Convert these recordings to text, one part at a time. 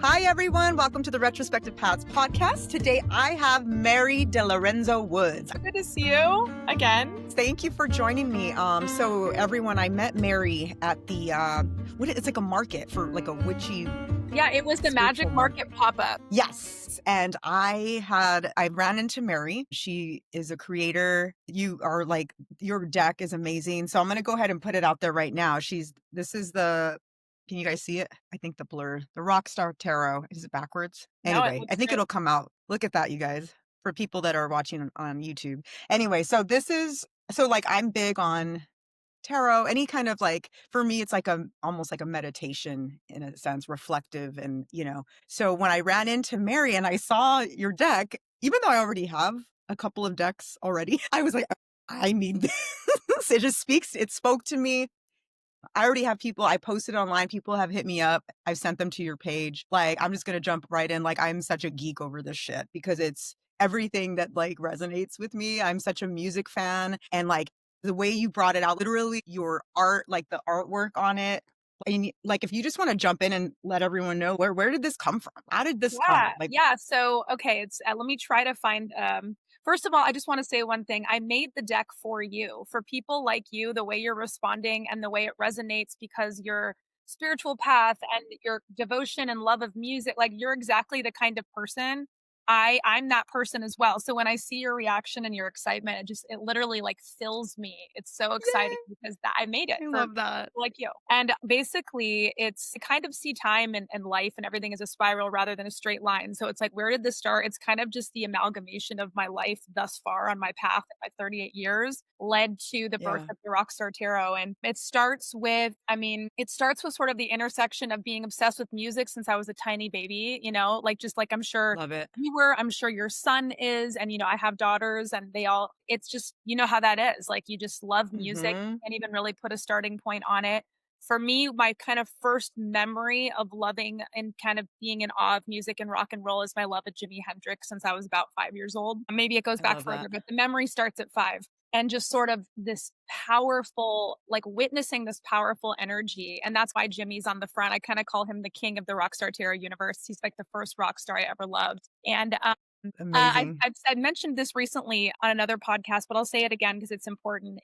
Hi, everyone. Welcome to the Retrospective Paths podcast. Today, I have Mary DeLorenzo-Woods. Good to see you again. Thank you for joining me. So everyone, I met Mary at the, it's like a market for like a witchy. Yeah, it was the Magic Market pop-up. Yes. And I ran into Mary. She is a creator. You are like, your deck is amazing. So I'm going to go ahead and put it out there right now. Can you guys see it? I think the Rockstar Tarot. Is it backwards? No, Anyway, I think it'll come out. Look at that, you guys, for people that are watching on YouTube. Anyway, so I'm big on tarot, any kind of like, for me, it's like almost like a meditation in a sense, reflective. And, so when I ran into Mary and I saw your deck, even though I already have a couple of decks already, I was like, I need this. It spoke to me. I already have people, I posted online, people have hit me up. I've sent them to your page. Like, I'm just going to jump right in. Like, I'm such a geek over this shit because it's everything that like resonates with me. I'm such a music fan. And like the way you brought it out, literally your art, like the artwork on it. And like, if you just want to jump in and let everyone know where did this come from? How did this come? So, okay. Let me try to find, first of all, I just want to say one thing. I made the deck for you, for people like you, the way you're responding and the way it resonates because your spiritual path and your devotion and love of music, like you're exactly the kind of person. I'm that person as well. So when I see your reaction and your excitement, it literally like fills me. It's so exciting because I made it. I love that. Like you. And basically it's I kind of see time and life and everything as a spiral rather than a straight line. So it's like, where did this start? It's kind of just the amalgamation of my life thus far on my path at my 38 years led to the birth of the Rockstar Tarot. And it starts with sort of the intersection of being obsessed with music since I was a tiny baby, I'm sure Love it. I'm sure your son is, and I have daughters and it's just, how that is. Like you just love music. Mm-hmm. You can't even really put a starting point on it. For me, my kind of first memory of loving and kind of being in awe of music and rock and roll is my love of Jimi Hendrix since I was about 5 years old. Maybe it goes back further, but the memory starts at 5. And just sort of this powerful, like witnessing this powerful energy. And that's why Jimmy's on the front. I kind of call him the king of the Rockstar Tarot universe. He's like the first rock star I ever loved. And I've mentioned this recently on another podcast, but I'll say it again because it's important,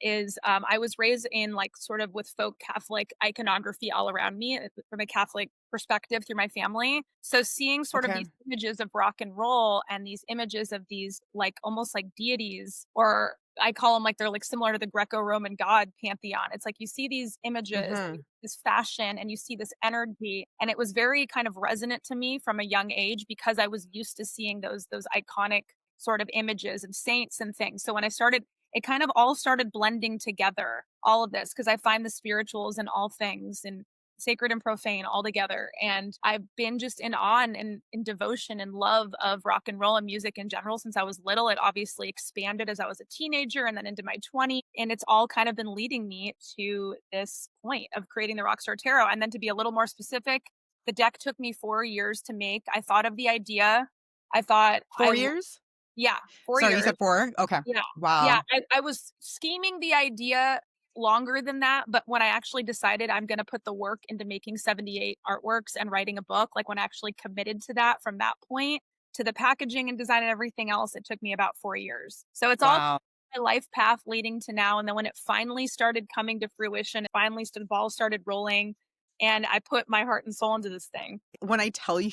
I was raised in like sort of with folk Catholic iconography all around me from a Catholic perspective through my family. So seeing sort of these images of rock and roll and these images of these like almost like deities, or I call them like they're like similar to the Greco-Roman god pantheon. It's like you see these images, this fashion, and you see this energy. And it was very kind of resonant to me from a young age because I was used to seeing those iconic sort of images of saints and things. So when I started, it kind of all started blending together, all of this, because I find the spirituals in all things and sacred and profane all together. And I've been just in awe and in devotion and love of rock and roll and music in general since I was little. It obviously expanded as I was a teenager and then into my 20s. And it's all kind of been leading me to this point of creating the Rockstar Tarot. And then to be a little more specific, the deck took me 4 years to make. I thought of the idea. I thought 4 years? Yeah, 4 years. Sorry, you said 4? Okay. Yeah. Wow. Yeah, I was scheming the idea longer than that, but when I actually decided I'm going to put the work into making 78 artworks and writing a book, like when I actually committed to that from that point to the packaging and design and everything else, it took me about 4 years. So it's all my life path leading to now. And then when it finally started coming to fruition, the ball started rolling and I put my heart and soul into this thing. When I tell you,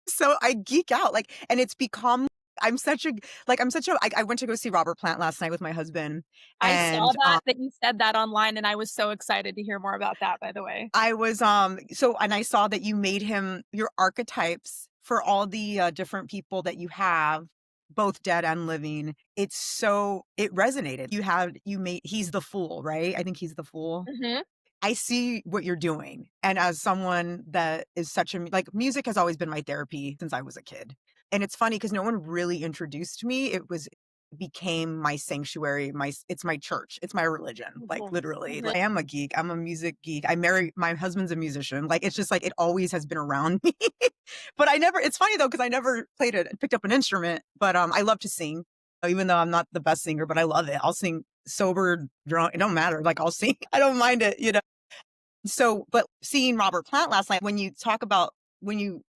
so I geek out, like, and it's become, I went to go see Robert Plant last night with my husband. I saw that you said that online and I was so excited to hear more about that, by the way. I was, and I saw that you made him your archetypes for all the different people that you have, both dead and living. It resonated. He's the fool, right? I think he's the fool. Mm-hmm. I see what you're doing. And as someone that is music has always been my therapy since I was a kid. And it's funny because no one really introduced me. It became my sanctuary. It's my church. It's my religion. Like literally, I am a geek. I'm a music geek. My husband's a musician. Like, it's just like, it always has been around me, but it's funny though, cause I never picked up an instrument, but I love to sing, even though I'm not the best singer, but I love it. I'll sing sober, drunk. It don't matter. Like, I'll sing. I don't mind it, So, but seeing Robert Plant last night, when you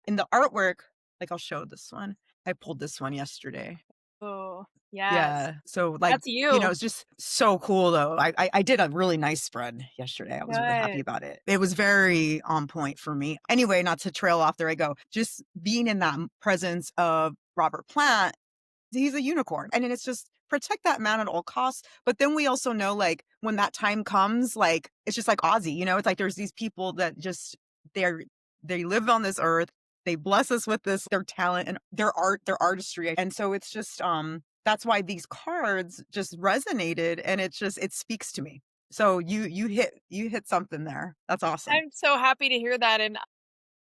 in the artwork, like, I'll show this one. I pulled this one yesterday. Oh, yes. Yeah. So, like, That's you. it's just so cool though. I did a really nice spread yesterday. I was really happy Good. about it. It was very on point for me. Anyway, not to trail off, there I go. Just being in that presence of Robert Plant, he's a unicorn. And then it's just protect that man at all costs. But then we also know, like, when that time comes, like, it's just like Ozzy, it's like there's these people that just they're they live on this earth. They bless us with their talent and their art, their artistry. And so it's just that's why these cards just resonated, and it speaks to me. So you hit something there. That's awesome. I'm so happy to hear that, and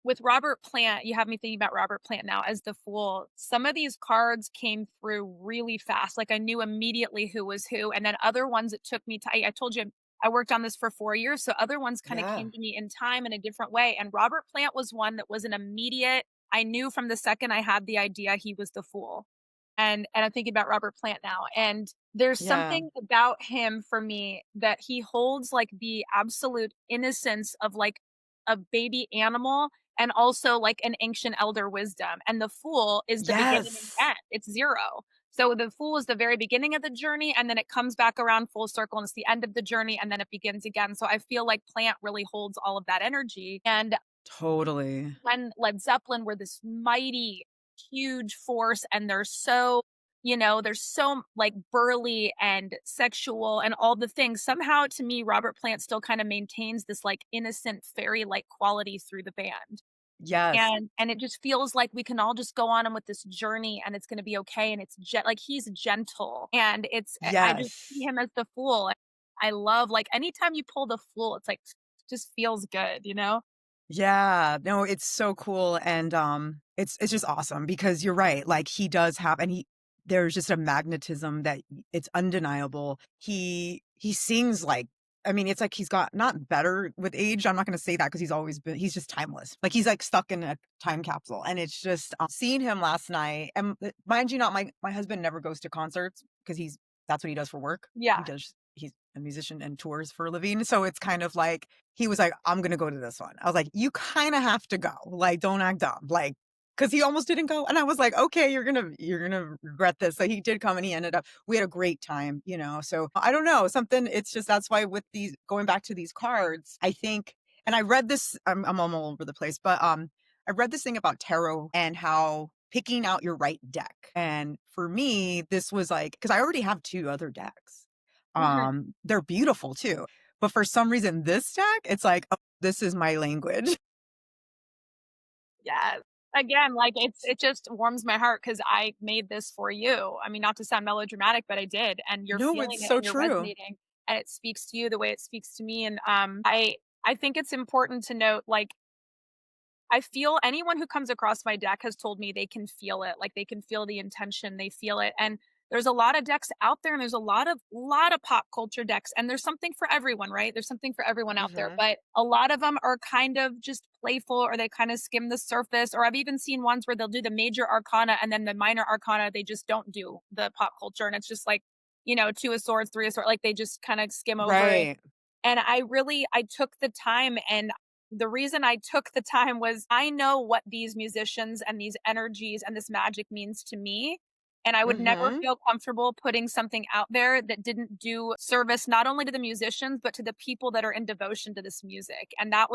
with Robert Plant, you have me thinking about Robert Plant now as the Fool. Some of these cards came through really fast, like, I knew immediately who was who, and then other ones it took me ti I told you I worked on this for 4 years, so other ones kinda Yeah. came to me in time in a different way, and Robert Plant was one that was an immediate I knew from the second I had the idea he was the Fool. And I'm thinking about Robert Plant now, and there's Yeah. something about him for me that he holds, like, the absolute innocence of, like, a baby animal and also, like, an ancient elder wisdom, and the Fool is the beginning and Yes. end, it's 0. So the Fool is the very beginning of the journey, and then it comes back around full circle, and it's the end of the journey, and then it begins again, so I feel like Plant really holds all of that energy, and Totally. when Led Zeppelin were this mighty, huge force and they're so like burly and sexual and all the things. Somehow to me, Robert Plant still kind of maintains this like innocent fairy-like quality through the band. Yes. And it just feels like we can all just go on with this journey and it's gonna be okay. And like he's gentle and I just see Yes. him as the fool. I love like anytime you pull the fool, it's like just feels good, you know? Yeah, no, it's so cool, and, it's just awesome because you're right, like, he does have and he there's just a magnetism that it's undeniable. He sings like I mean, it's like he's got not better with age, I'm not gonna say that because he's just timeless. Like, he's, like, stuck in a time capsule, and it's just, seeing him last night and, mind you not, my husband never goes to concerts because that's what he does for work. Yeah. He's a musician and tours for a living, so it's kind of like he was like, "I'm gonna go to this one." I was like, "You kinda have to go, like, don't act dumb," like, because he almost didn't go, and I was like, "Okay, you're gonna regret this." So he did come, and he ended up we had a great time, so I don't know, something it's just that's why with these going back to these cards, I think and I read this I'm all over the place, but, I read this thing about tarot and how picking out your right deck, and for me, this was like because I already have 2 other decks. Mhm. They're beautiful too. But for some reason, this deck, it's like, "Oh, this is my language." Yes. Again, like, it just warms my heart because I made this for you. I mean, not to sound melodramatic, but I did, and you're No, feeling it's it so and you're true. resonating, and it speaks to you the way it speaks to me, and, I think it's important to note, like, I feel anyone who comes across my deck has told me they can feel it, like, they can feel the intention, they feel it, and there's a lot of decks out there, and there's a lot of pop culture decks, and there's something for everyone, right? There's something for everyone out there, Mhm. but a lot of them are kind of just playful, or they kinda skim the surface, or I've even seen ones where they'll do the major arcana, and then the minor arcana, they just don't do the pop culture, and it's just like, 2 of swords, 3 of swords, like, they just kinda skim over it. Right. And I took the time, and the reason I took the time was I know what these musicians and these energies and this magic means to me, and I would never Mhm. feel comfortable putting something out there that didn't do service not only to the musicians, but to the people that are in devotion to this music, and that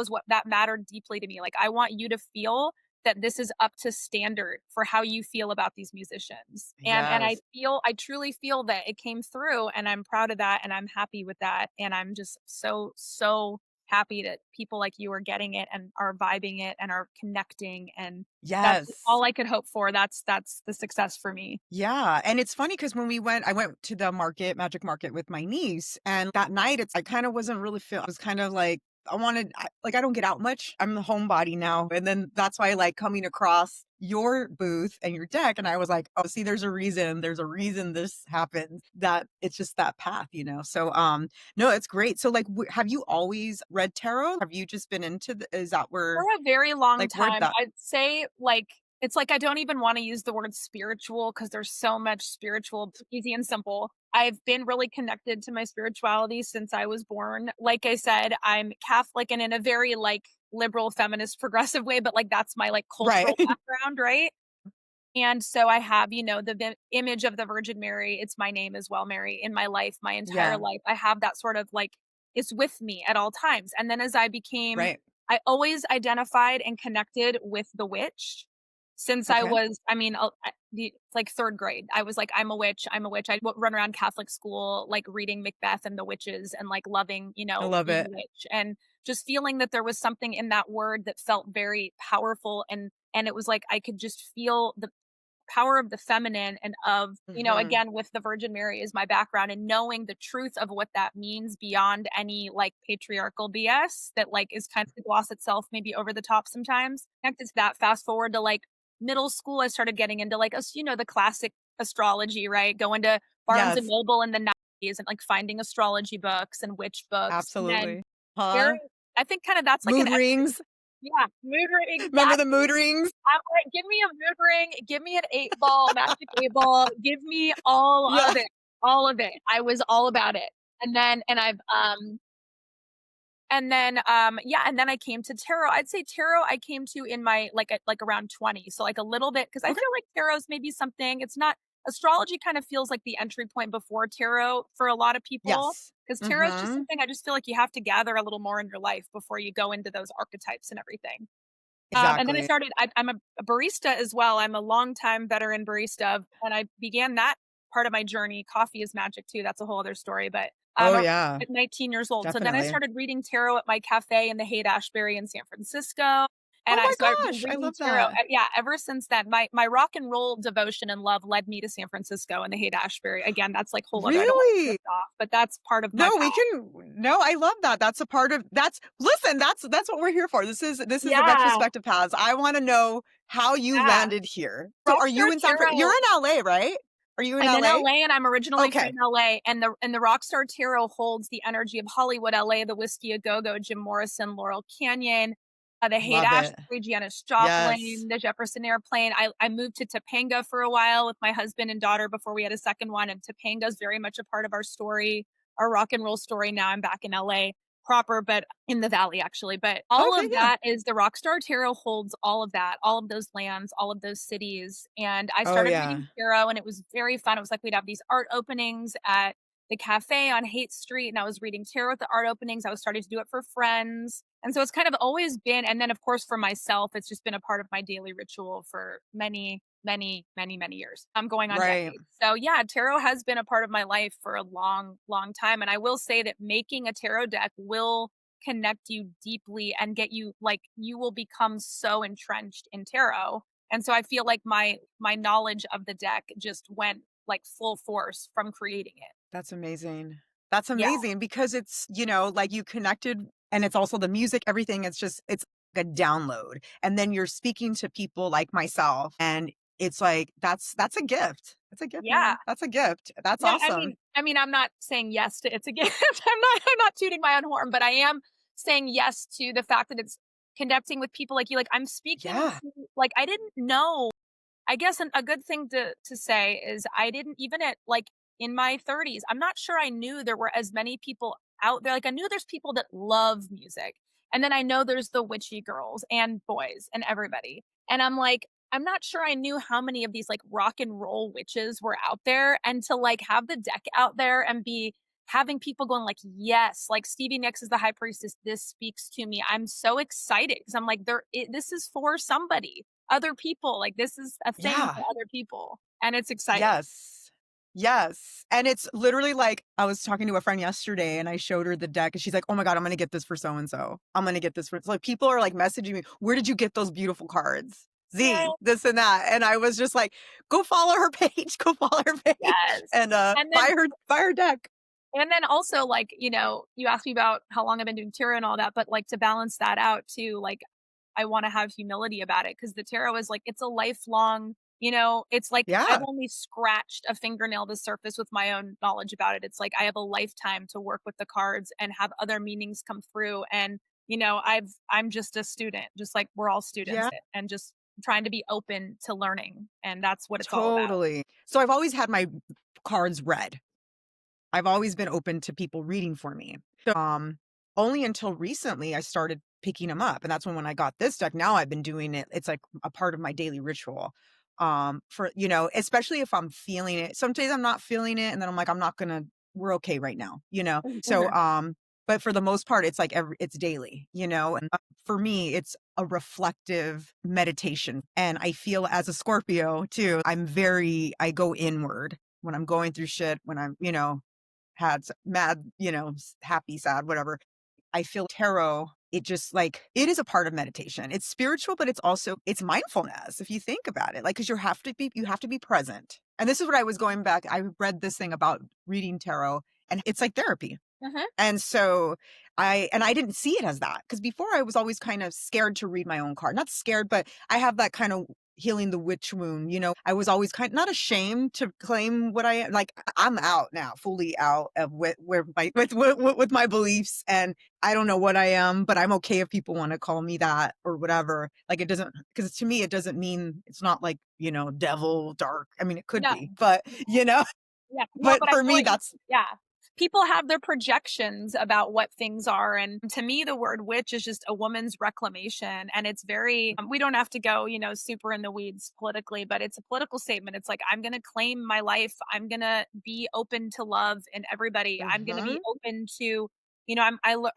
mattered deeply to me, like, I want you to feel that this is up to standard for how you feel about these musicians, and Yes. I truly feel that it came through, and I'm proud of that, and I'm happy with that, and I'm just so, so happy that people like you are getting it and are vibing it and are connecting, and that's Yes. all I could hope for. That's the success for me. Yeah, and it's funny because when I went to the magic market with my niece, and that night, I kinda wasn't really feel I was kind of like, I don't get out much. I'm a homebody now, and then that's why I like coming across your booth and your deck, and I was like, "Oh, see, there's a reason this happened, that it's just that path," So, no, it's great. So, like, have you always read tarot? Have you just been into the is that For where a very long where'd time, that I'd say, like it's like I don't even wanna use the word spiritual because there's so much spiritual easy and simple. I've been really connected to my spirituality since I was born. Like I said, I'm Catholic and in a very, like liberal, feminist, progressive way, but, like, that's my, like, Right. cultural background, right? And so I have, the image of the Virgin Mary, it's my name as well, Mary, in my life, my entire Yeah. life. I have that sort of like it's with me at all times. And then as Right. I always identified and connected with the witch since I Okay. was, I mean, like 3rd grade. I was like, I'm a witch. I'm a witch. I'd run around Catholic school, like reading Macbeth and the witches and like loving, I love being a it. witch and just feeling that there was something in that word that felt very powerful and it was like I could just feel the power of the feminine and of, Mhm. again, with the Virgin Mary is my background and knowing the truth of what that means beyond any like patriarchal BS that like is kind of the gloss itself maybe over the top sometimes. Connected to that, fast forward to like middle school, I started getting into like the classic astrology, right? Going to Barnes and Yes, Noble in the 90s and like finding astrology books and witch books. And then absolutely. very Huh? I think kind of that's like an Mood rings. yeah, mood Remember the exactly. mood rings? I'm like, "Give me a mood ring, give me an 8 ball, magic 8 ball, give me Yeah. all of it." I was all about it. And then and I've, yeah, and then I came to tarot. I'd say tarot I came to in my like around 20, so like a little bit because I Okay. feel like tarot's maybe something it's not astrology kind of feels like the entry point before tarot for a lot of people Yes. because tarot is just Mhm. something I just feel like you have to gather a little more in your life before you go into those archetypes and everything. And then Exactly. I'm a barista as well. I'm a longtime veteran barista, and I began that part of my journey. Coffee is magic too. That's a whole other story, but Oh, ar yeah. at 19 years old. So then I Definitely. started reading tarot at my cafe in the Haight-Ashbury in San Francisco, and Oh my I've been gosh, I reading love tarot that. yeah, ever since then. My rock and roll devotion and love led me to San Francisco and the Haight-Ashbury. Again, that's like whole other I don't wanna Really? drift off, but that's part of my No, we path. can no, I love that. That's a part of that's listen, that's what we're here for. This is the Yeah, retrospective paths. I wanna know how you yeah. landed here. So are Rockstar you in San Fran you're Tarot in LA, right? Are you in I'm in LA? LA and I'm originally from Okay. LA and the Rockstar Tarot holds the energy of Hollywood, LA, the Whiskey A Go Go, Jim Morrison, Laurel Canyon, the Haight Love it. Ashbury, Janis Yes. Joplin, the Jefferson Airplane. I moved to Topanga for a while with my husband and daughter before we had a second one, and Topanga's very much a part of our story, our rock and roll story. Now I'm back in LA proper, but in the valley actually. But all Okay, of yeah. that is the Rockstar Tarot holds all of that, all of those lands, all of those cities. And I Oh, started yeah. reading tarot and it was very fun. It was like we'd have these art openings at the cafe on Haight Street, and I was reading tarot at the art openings. I was starting to do it for friends. And so it's kind of always been, and then of course for myself, it's just been a part of my daily ritual for many, many, many, many years. I'm going on Right. decades. So yeah, tarot has been a part of my life for a long, long time. And I will say that making a tarot deck will connect you deeply and get you like you will become so entrenched in tarot. And so I feel like my knowledge of the deck just went like full force from creating it. That's amazing. That's Yeah. amazing because it's, like you connected and it's also the music, everything. It's like a download. And then you're speaking to people like myself and it's like that's a gift. That's a gift, Yeah. man. That's a gift. That's Yeah, awesome. I mean, I'm not saying yes to it's a gift. I'm not tooting my own horn, but I am saying yes to the fact that it's connecting with people like you. Like I'm speaking Yeah. to like I didn't know I guess a good thing to say is I didn't even at like in my 30s, I'm not sure I knew there were as many people out there. Like I knew there's people that love music. And then I know there's the witchy girls and boys and everybody. And I'm like, I'm not sure I knew how many of these like rock and roll witches were out there and to like have the deck out there and be having people going like, yes, like Stevie Nicks is the high priestess. This speaks to me. I'm so excited because I'm like, this is for somebody other people, like, this is a thing Yeah. for other people, and it's exciting. Yes. Yes. And it's literally like I was talking to a friend yesterday and I showed her the deck and she's like, "Oh my god, I'm gonna get this for so and so. I'm gonna get this for." It's like people are like messaging me, "Where did you get those beautiful cards? Z, Yeah, this and that." And I was just like, "Go follow her page. Go follow her page yes. and And then buy her deck." also, like, you asked me about how long I've been doing tarot and all that, but, like, to balance that out too, like, I wanna have humility about it because the tarot is, like, it's a lifelong it's like I've Yeah. only scratched a fingernail the surface with my own knowledge about it. It's like I have a lifetime to work with the cards and have other meanings come through, and, I'm just a student, just like we're all students Yeah. and just trying to be open to learning, and that's what it's all about. Totally. So I've always had my cards read. I've always been open to people reading for me. So, only until recently I started picking them up, and that's when I got this deck. Now I've been doing it. It's like a part of my daily ritual. For especially if I'm feeling it. Some days I'm not feeling it, and then I'm like, I'm not gonna. We're okay right now, So, Mhm. but for the most part, it's like it's daily, and for me, it's a reflective meditation. And I feel as a Scorpio too, I go inward when I'm going through shit, when I'm, had mad, happy, sad, whatever. I feel tarot, it just like it is a part of meditation. It's spiritual, but it's mindfulness if you think about it. Like, because you have to be present. And this is what I was going back. I read this thing about reading tarot, and it's like therapy. Mhm. And so I didn't see it as that, because before I was always kind of scared to read my own card. Not scared, but I have that kind of healing the witch wound, I was always not ashamed to claim what I am. Like, I'm out now, fully out of where my with my beliefs, and I don't know what I am, but I'm okay if people want to call me that or whatever. Like, it doesn't, because to me it doesn't mean, it's not like, devil, dark. I mean, it could No. be, but Yeah, no, but but I for feel me what you that's yeah. People have their projections about what things are, and to me, the word witch is just a woman's reclamation, and it's very we don't have to go, super in the weeds politically, but it's a political statement. It's like, "I'm gonna claim my life. I'm gonna be open to love in everybody. I'm gonna be Mhm. open to"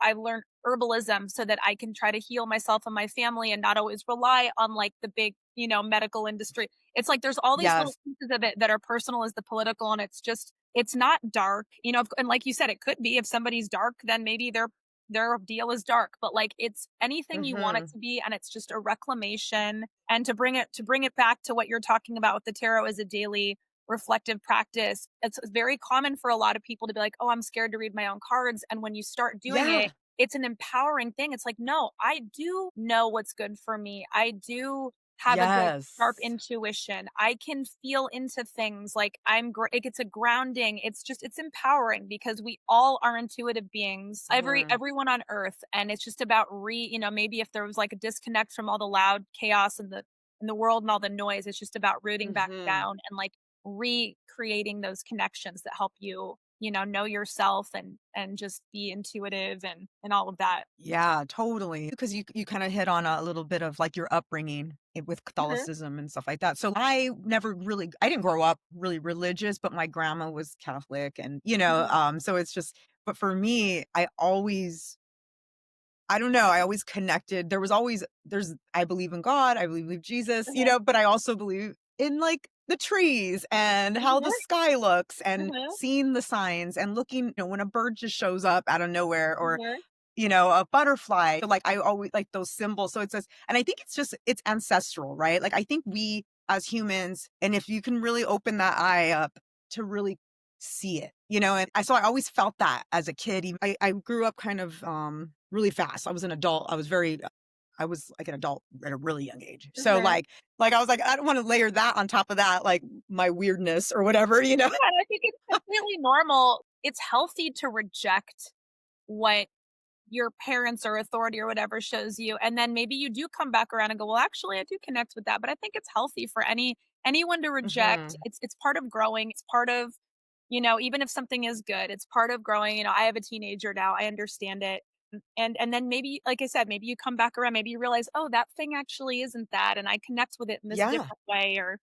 I've learned herbalism so that I can try to heal myself and my family and not always rely on, like, the big, medical industry. It's like there's all these little Yes. pieces of it that are personal as the political, and it's not dark, and like you said, it could be. If somebody's dark, then maybe their deal is dark, but, like, it's anything you want it Mhm. to be, and it's just a reclamation. And to bring it back to what you're talking about with the tarot as a daily reflective practice, it's very common for a lot of people to be like, "Oh, I'm scared to read my own cards," and when you start doing it, Yeah. it's an empowering thing. It's like, "No, I do know what's good for me. I do have a good sharp Yes. intuition. I can feel into things. Like, it's a grounding. It's empowering because we all are intuitive beings. Mhm. Everyone on earth, and it's just about maybe if there was like a disconnect from all the loud chaos in the world and all the noise, it's just about rooting back Mhm. down and, like, recreating those connections that help you, know yourself and just be intuitive and all of that. Yeah, totally. Because you kinda hit on a little bit of, like, your upbringing with Mhm. Catholicism and stuff like that. So I didn't grow up really religious, but my grandma was Catholic, and, Mhm. so it's just, but for me, I don't know, I always connected. I believe in God, I believe in Jesus, Mhm. but I also believe in, like, the trees and how the Mhm. sky looks, and Mhm. seeing the signs and looking, when a bird just shows up out of nowhere, or Mhm. a butterfly. So, like, I always like those symbols. So it says, and I think it's ancestral, right? Like, I think we as humans, and if you can really open that eye up to really see it, and I always felt that as a kid. I grew up kind of really fast. I was an adult. I was like an adult at a really young age. So, Mhm. like I was like, I don't want to layer that on top of that, like my weirdness or whatever. Yeah, and I think it's completely normal. It's healthy to reject what your parents or authority or whatever shows you, and then maybe you do come back around and go, "Well, actually, I do connect with that." But I think it's healthy for anyone to reject. Hmm. It's part of growing. It's part of, even if something is good, it's part of growing. I have a teenager now. I understand it. And then maybe, like I said, maybe you come back around, maybe you realize, "Oh, that thing actually isn't that, and I connect with it in this Yeah. different way," or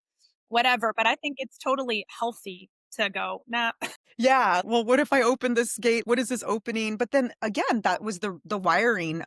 whatever. But I think it's totally healthy to go, "Nah." Yeah, well, what if I open this gate? What is this opening? But then again, that was the wiring.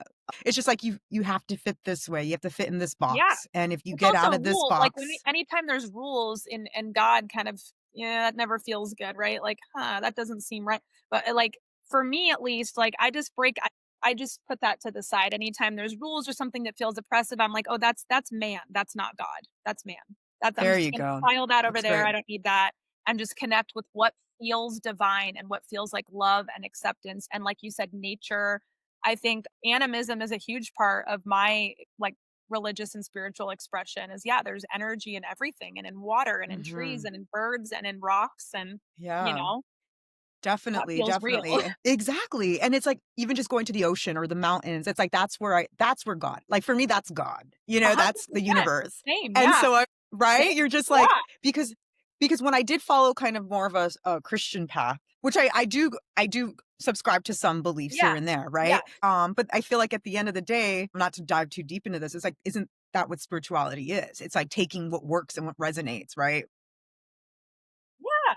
It's just like you have to fit this way. You have to fit in this Yeah. box. And if you It's get also out of this rule like, box, anytime there's rules in God, kind of, yeah, that never feels good, right? Like, "Huh, that doesn't seem right." But, like, for me at least, like, I just put that to the side. Anytime there's rules or something that feels oppressive, I'm like, "Oh, that's man, that's not God. That's man. I'm there just you gonna go. file that over That's there, great. I don't need that," and just connect with what feels divine and what feels like love and acceptance, and like you said, nature. I think animism is a huge part of my, like, religious and spiritual expression is, yeah, there's energy in everything, and in water and in trees Hmm. and in birds and in rocks, and you Yeah, know that definitely, feels real. definitely. Exactly. And it's like even just going to the ocean or the mountains, it's like that's where God. Like, for me, that's God. a hundred That's the percent universe. same, And yeah, so same, right? You're just like, yeah. because because when I did follow kind of more of a Christian path, which I do subscribe to some beliefs here Yeah. and there, Yeah. right? But I feel like at the end of the day, not to dive too deep into this, it's like, isn't that what spirituality is? It's like taking what works and what resonates, right? Yeah.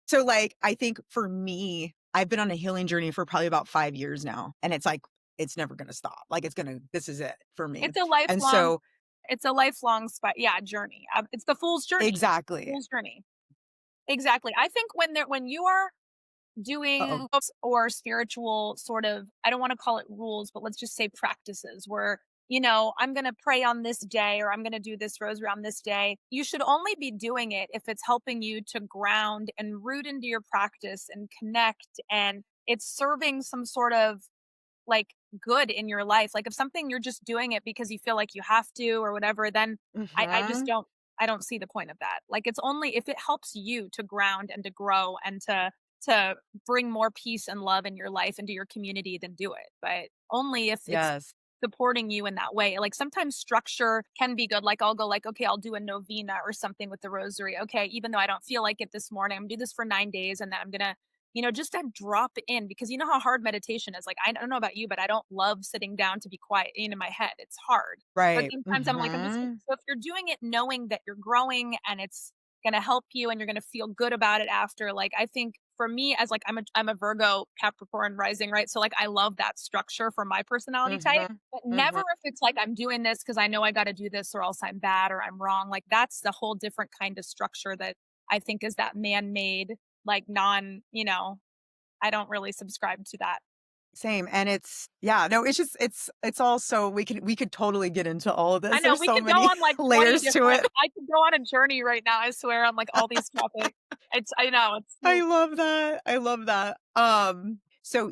So, like, I think for me, I've been on a healing journey for probably about 5 years now, and it's like, it's never gonna stop. Like, this is it for me. It's a And lifelong so yeah, journey. It's the fool's journey. exactly. Fool's journey. Exactly. I think when you are Uh-oh. doing or spiritual sort of, I don't want to call it rules, but let's just say practices where, I'm going to pray on this day or I'm going to do this rosary on this day. You should only be doing it if it's helping you to ground and root into your practice and connect, and it's serving some sort of like good in your life. Like if something you're just doing it because you feel like you have to or whatever, then I just Mhm. don't see the point of that. Like it's only if it helps you to ground and to grow and to bring more peace and love in your life and to your community, then do it. But only if it's Yes. supporting you in that way. Like sometimes structure can be good. Like I'll go like, okay, I'll do a novena or something with the rosary. Okay, even though I don't feel like it this morning, I'm gonna do this for 9 days and then I'm gonna, just to drop in because you know how hard meditation is. Like I don't know about you, but I don't love sitting down to be quiet in my head. It's hard. But Right. sometimes I'm like, Mhm. so if you're doing it knowing that you're growing and it's gonna help you and you're gonna feel good about it after, like I think for me as like I'm a Virgo Capricorn rising, right? So like I love that structure for my personality type, Mhm. but never Mhm. if it's like I'm doing this because I know I gotta do this or else I'm bad or I'm wrong. Like that's the whole different kind of structure that I think is that man-made, like I don't really subscribe to that. Same, and it's yeah, no, it's just it's all so we could totally get into all of I this. know There's we so could go many on like 20 layers to different it. I could go on a journey right now, I swear, on like all these topics. I know, it's I so love that. I love that. So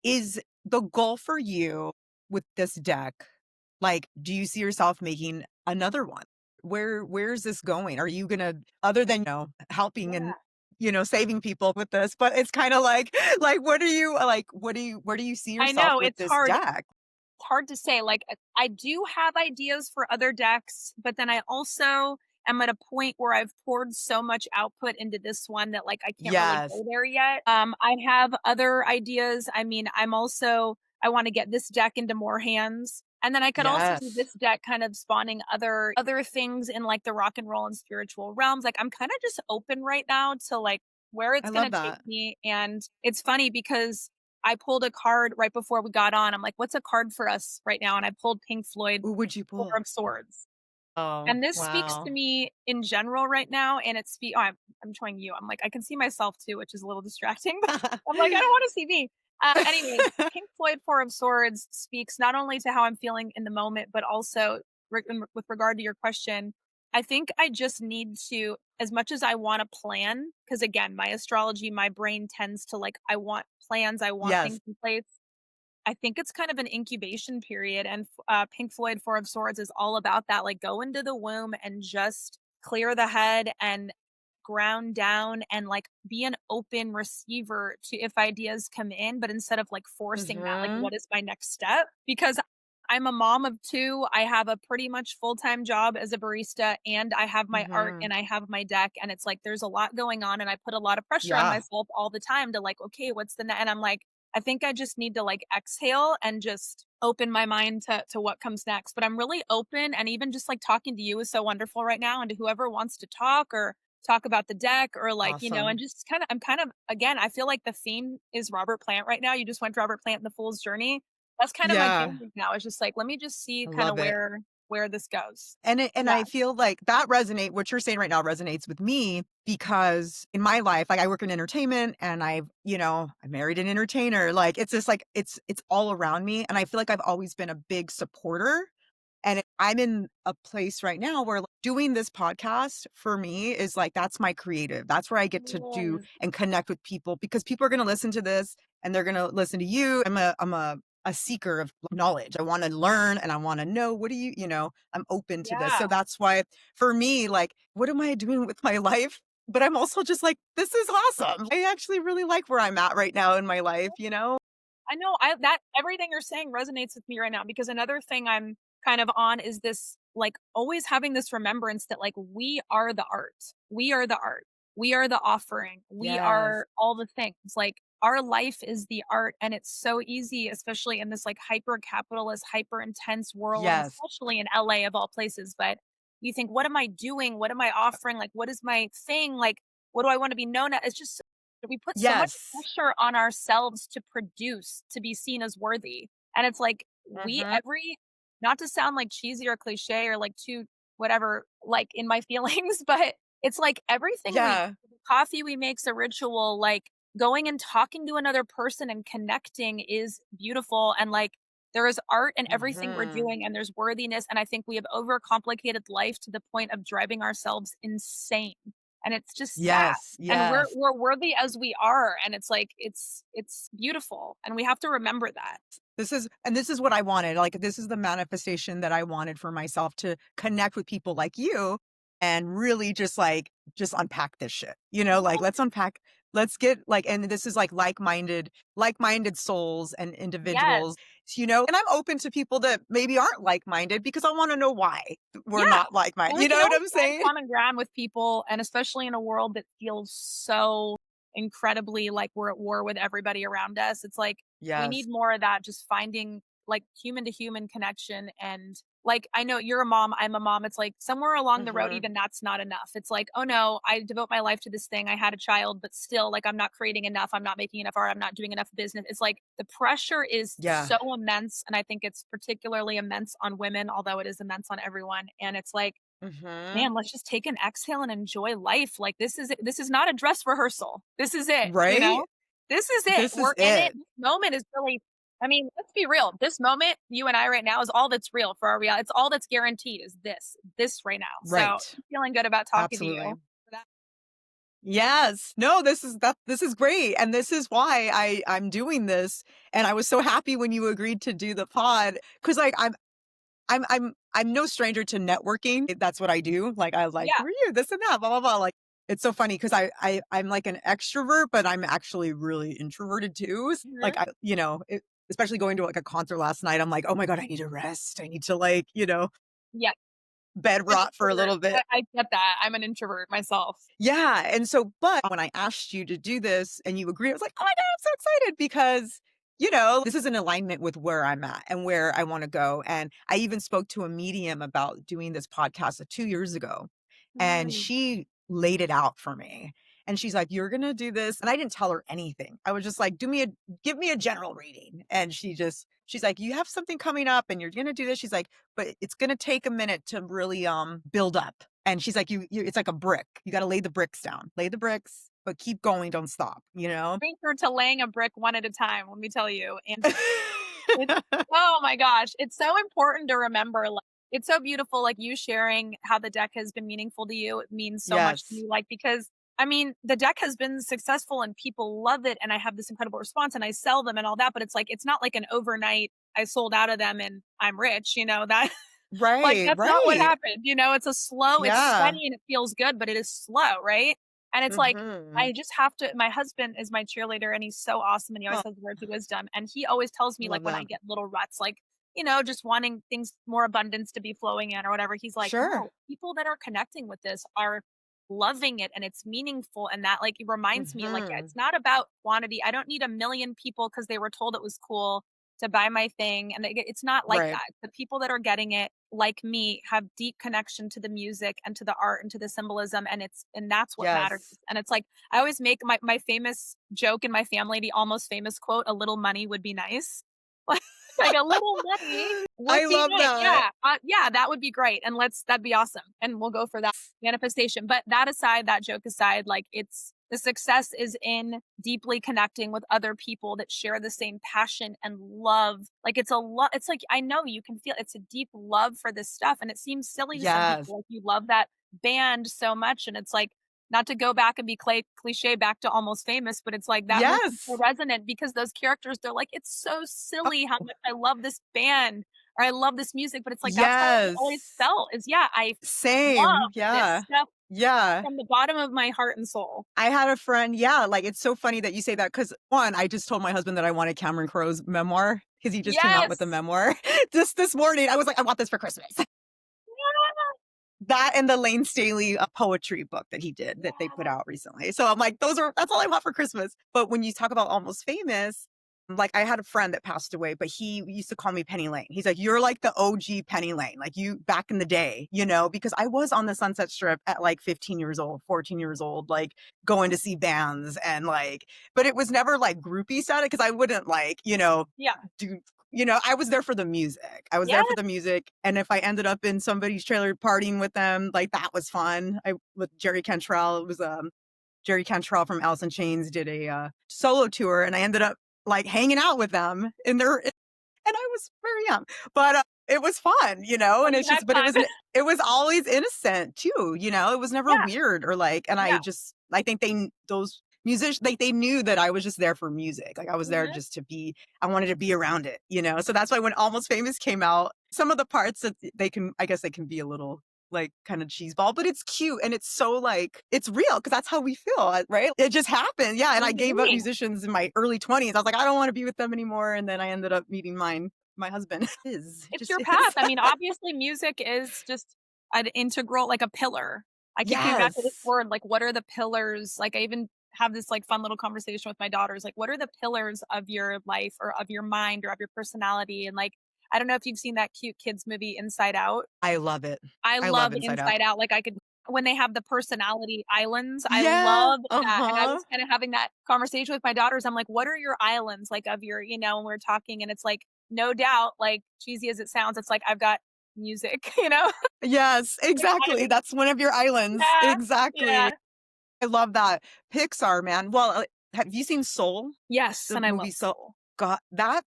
is the goal for you with this deck, like, do you see yourself making another one? Where's this going? Are you gonna other than, helping and, yeah. saving people with this, but it's kinda like, what are you like, what do you where do you see I yourself know, with it's this hard. deck? Hard to say. Like, I do have ideas for other decks, but then I also am at a point where I've poured so much output into this one that like I can't really Yes. go there yet. I have other ideas. I mean, I want to get this deck into more hands. And then I could also see Yes. this deck kind of spawning other things in like the rock and roll and spiritual realms. Like I'm kind of just open right now to like where I it's love gonna take that. me. And it's funny because I pulled a card right before we got on. I'm like, "What's a card for us right now?" And I pulled Pink Floyd, Who would you Four pull? of Swords. Oh, And this speaks to wow. me in general right now, and I'm showing you. I'm like, I can see myself too, which is a little distracting, but I'm like, I don't wanna see me. Anyways, Pink Floyd, Four of Swords speaks not only to how I'm feeling in the moment, but also with regard to your question, I think I just need to, as much as I wanna plan, because again, my astrology, my brain tends to like, I want plans, I want Yes. things in place. I think it's kind of an incubation period, and Pink Floyd, Four of Swords is all about that. Like, go into the womb and just clear the head and ground down and like be an open receiver to if ideas come in, but instead of like forcing that, like, Mhm. what is my next step? Because I'm a mom of two. I have a pretty much full time job as a barista, and I have my art Mhm. and I have my deck. And it's like there's a lot going on, and I put a lot of pressure on Yeah. myself all the time to like, okay, and I'm like, I think I just need to like exhale and just open my mind to what comes next. But I'm really open, and even just like talking to you is so wonderful right now, and to whoever wants to talk or talk about the deck or like, and Awesome. just I'm kind of again, I feel like the theme is Robert Plant right now. You just went to Robert Plant in the Fool's Journey. That's kind of my Yeah. game right now. It's just like, let me just see I kind of love it. where this goes. And Yeah. I feel like that resonate what you're saying right now resonates with me because in my life, like I work in entertainment and I married an entertainer. Like it's just like it's all around me. And I feel like I've always been a big supporter. And I'm in a place right now where like, doing this podcast for me is like that's my creative. That's where I get to do Yes. and connect with people because people are going to listen to this and they're going to listen to you. I'm a seeker of knowledge. I want to learn and I want to know what do I'm open to this. Yeah. So that's why for me, like, what am I doing with my life? But I'm also just like, this is awesome. I actually really like where I'm at right now in my life? I know I that everything you're saying resonates with me right now because another thing I'm kind of on is this like always having this remembrance that like we are the art. We are the art. We are the offering. We Yes. are all the things. Like our life is the art, and it's so easy, especially in this like hyper capitalist, hyper intense world, and Yes. especially in LA of all places. But you think, what am I doing? What am I offering? Like, what is my thing? Like, what do I want to be known as? It's just we put so much Yes. pressure on ourselves to produce, to be seen as worthy. And it's like we Mhm. every not to sound like cheesy or cliche or like too whatever, like in my feelings, but it's like everything we Yeah. the coffee we make's a ritual, like going and talking to another person and connecting is beautiful. And like there is art in everything we're Mhm. doing and there's worthiness. And I think we have overcomplicated life to the point of driving ourselves insane. And it's just sad. Yes. And we're Yes. we're worthy as we are. And it's like it's beautiful. And we have to remember that. This is what I wanted, like, this is the manifestation that I wanted for myself to connect with people like you and really just, like, just unpack this shit, like, let's unpack let's get, like and this is, like, like-minded souls and Yes. individuals, and I'm open to people that maybe aren't like-minded because I wanna know why we're Yeah. not like-minded, And we you know can what always I'm find saying? common ground with people, and especially in a world that feels so incredibly like we're at war with everybody around us. It's like we need Yes. more of that, just finding like human to human connection. And like, I know you're a mom, I'm a mom. It's like somewhere along the road, Mhm. even that's not enough. It's like, oh no, I devote my life to this thing. I had a child, but still, like, I'm not creating enough. I'm not making enough art. I'm not doing enough business. It's like the pressure is Yeah. so immense. And I think it's particularly immense on women, although it is immense on everyone. And it's like, Mhm. man, let's just take an exhale and enjoy life. Like this is it. This is not a dress rehearsal. This is it, you Right? know? This is it. This is We're in it. it. This moment is really I mean, let's be real. This moment, you and I right now is all that's real for our reality. It's all that's guaranteed is this right now. So Right. I'm feeling good about talking to you. Absolutely. For that. Yes. No, this is great, and this is why I'm doing this, and I was so happy when you agreed to do the pod, because like, I'm no stranger to networking, that's what I do, like, I like, Yeah. "Who are you? This and that, blah, blah, blah," like, it's so funny because I'm like an extrovert, but I'm actually really introverted too, like, Mhm. especially going to, like, a concert last night, I'm like, "Oh my god, I need to rest, I need to, like, Yeah. bed I'm an rot for a introvert. little bit." I get that. I'm an introvert myself. Yeah, and so but when I asked you to do this and you agreed, I was like, "Oh my god, I'm so excited," because, this is in alignment with where I'm at and where I wanna go, and I even spoke to a medium about doing this podcast, 2 years ago, and Nice. she laid it out for me, and she's like, "You're gonna do this," and I didn't tell her anything. I was just like, Give me a general reading," and she's like, "You have something coming up and you're gonna do this," she's like, "But it's gonna take a minute to really, build up." And she's like, "You it's like a brick. You gotta lay the bricks down. Lay the bricks, but keep going, don't stop," you know? Anchor to laying a brick one at a time, let me tell you. And it's oh my gosh, it's so important to remember, like, it's so beautiful, like, you sharing how the deck has been meaningful to you. It means so much to Yes. me, like, because, I mean, the deck has been successful and people love it, and I have this incredible response, and I sell them and all that, but it's like, it's not like an overnight, I sold out of them and I'm rich, that like, Right, that's not what right. happened, it's a slow it's Yeah. steady and it feels good, but it is slow, right? And it's like, Mhm. I just have to my husband is my cheerleader and he's so awesome and he always Oh, has words of wisdom, and he always tells I me, like, love when I that. get little ruts, like, just wanting things more abundance to be flowing in or whatever, he's like, Sure. "No, people that are connecting with this are loving it and it's meaningful," and that, like, it reminds me, like, Mhm. it's not about quantity. I don't need a million people because they were told it was cool to buy my thing, and it's not like Right. that. The people that are getting it, like me, have deep connection to the music and to the art and to the symbolism, and that's what matters. Yes. And it's like I always make my famous joke in my family, the almost famous quote, "A little money would be nice." Like a little money would I be love nice. that. Yeah, yeah, that would be great, and that'd be awesome, and we'll go for that manifestation. But that aside, that joke aside, like it's the success is in deeply connecting with other people that share the same passion and love. Like it's a lot. It's like I know you can feel it's a deep love for this stuff, and it seems silly to some Yes. people. Like you love that band so much, and it's like not to go back and be cliche back to Almost Famous, but it's like that movie is so Yes. resonant because those characters, they're like, it's so silly how Oh, much I love this band or I love this music, but it's like that's how I've always yes. felt is yeah, I Same. love this Yeah. stuff Yeah. from the bottom of my heart and soul. I had a friend yeah, like, it's so funny that you say that because 1, I just told my husband that I wanted Cameron Crowe's memoir because he just came out with a Yes. memoir. Just this morning, I was like, "I want this for Christmas." That and the Lane Staley poetry book that he did that they put Yeah. out recently. So I'm like, that's all I want for Christmas. But when you talk about Almost Famous, like I had a friend that passed away, but he used to call me Penny Lane. He's like, you're like the OG Penny Lane, like you back in the day, because I was on the Sunset Strip at like 15 years old, 14 years old, like going to see bands and like, but it was never like groupie status because I wouldn't like, Yeah. do I was there for the music. I was Yeah. there for the music. And if I ended up in somebody's trailer partying with them, like that was fun. With Jerry Cantrell, it was Jerry Cantrell from Alice in Chains did a solo tour, and I ended up like hanging out with them and I was very young, but it was fun, Well, and you it's had just, but fun. it was always innocent too, it was never Yeah. weird or like, and Yeah. I think those musicians, like they knew that I was just there for music. Like I was there Mhm. just I wanted to be around it, so that's why when Almost Famous came out, some of the parts that I guess they can be a little like kind of cheeseball, but it's cute and it's so like it's real because that's how we feel, right? It just happened, yeah. And I gave up Mhm. musicians in my early 20s. I was like, I don't want to be with them anymore, and then I ended up meeting my husband. It It's just your path. is. I mean, obviously, music is just an integral, like a pillar. I keep coming back to this Yes, word, like, what are the pillars? Like, I even have this like fun little conversation with my daughters. Like, what are the pillars of your life or of your mind or of your personality? And like, I don't know if you've seen that cute kids movie Inside Out. I love it. I I love love Inside Out. Inside Out. Like, I could when they have the personality islands, I Yeah, love that. And I uh-huh. was kind of having that conversation with my daughters. I'm like, what are your islands like of your, and we're talking, and it's like, no doubt, like cheesy as it sounds, it's like I've got music, Yes, like exactly. islands. That's one of your islands. Yeah. Yeah. Exactly. I love that. Pixar, man. Well, have you seen Soul? Yes, The and I love movie Soul. soul. God, that